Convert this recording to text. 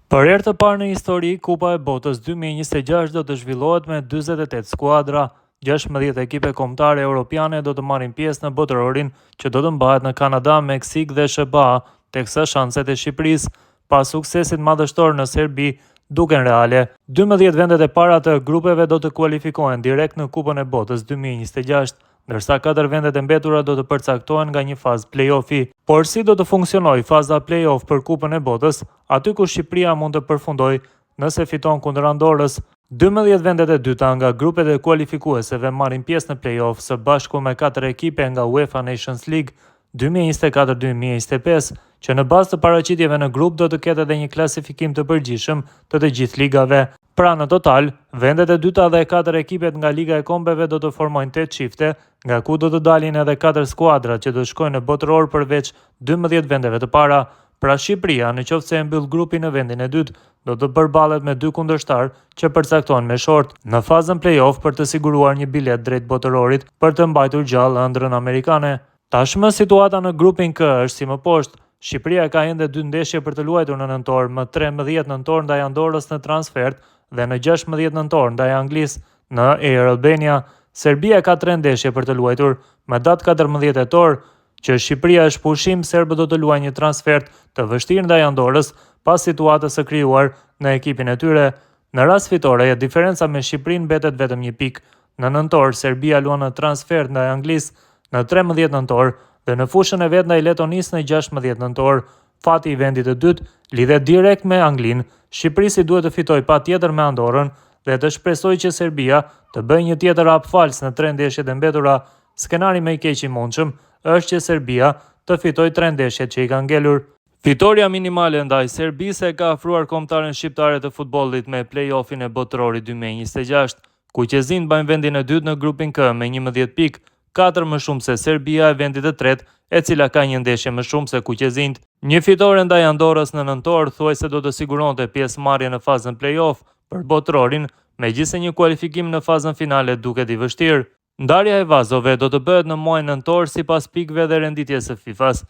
Për herë të parë në histori, Kupa e Botës 2026 do të zhvillohet me 48 skuadra. 16 ekipe kombëtare europiane do të marrin pjesë në botërorin që do të mbahet në Kanada, Meksik dhe SBA, teksa shanset e Shqipërisë pas suksesit madhështor në Serbi duken reale. 12 vendet e para të grupeve do të kualifikohen direkt në Kupën e Botës 2026. Ndërsa 4 vendet e mbetura do të përcaktohen nga një fazë play-offi. Por si do të funksionojë faza play-off për Kupën e Botës, aty ku Shqipëria mund të përfundojë nëse fiton kundër Andorrës. 12 vendet e dyta nga grupet e kualifikueseve marrin pjesë në play-off së bashku me 4 ekipe nga UEFA Nations League 2024-2025, që në bazë të paraqitjeve në grup do të ketë edhe një klasifikim të përgjithshëm të gjithë ligave. Pra në total, vendet e dyta dhe 4 ekipet nga Liga e Kombeve do të formojnë 8 çifte, nga ku do të dalin edhe 4 skuadra që do shkojnë në botëror përveç 12 vendeve të para. Pra Shqipëria, në qoftë se e mbyll grupin në vendin e dytë, do të përballet me 2 kundërshtar që përcaktohen me short në fazën play-off për të siguruar një bilet drejt botërorit për të mbajtur gjallë ëndrrën amerikane. Tashmë situata në grupin K është si më poshtë. Shqipëria ka ende 2 ndeshje për të luajtur në nëntor, më 13 nëntor ndaj Andorrës në transfert dhe në 16 nëntor ndaj Anglisë në Air Albania. Serbia ka 3 ndeshje për të luajtur, me datë 14 tetor, që Shqipëria është pushim, serbët do të luajnë një transfert të vështirë ndaj Andorrës pas situatës së krijuar në ekipin e tyre. Në rast fitore, diferenca me Shqipërinë mbetet vetëm 1 pikë. Në nëntor, Serbia luan në transfert ndaj Anglisë në 13 nëntor dhe në fushën e vet ndaj Letonisë në 16 nëntor. Fati i vendit të dytë lidhet direkt me Anglinë. Shqipërisi duhet të fitojë patjetër me Andorrën dhe të shpresojë që Serbia të bëjë një tjetër hap fals në 3 ndeshjet e mbetura. Skenari më i keq i mundshëm është që Serbia të fitojë 3 ndeshjet që i kanë ngelur. Fitoria minimale ndaj Serbisë ka afruar kombëtaren shqiptare të futbollit me play-offin e botërorit 2026. Kuqezinjt mbajnë vendin e dytë në grupin K me 11 pikë, 4 më shumë se Serbia e vendit të tretë, e cila ka një ndeshje më shumë se kuqezinjt. Një fitore ndaj Andorrës në nëntor thuajse do të siguronte pjesëmarrje në fazën play-off për botërorin, megjithëse një kualifikim në fazën finale duket i vështirë. Ndarja e vazove do të bëhet në muajin nëntor sipas pikëve dhe renditjes së FIFA-s.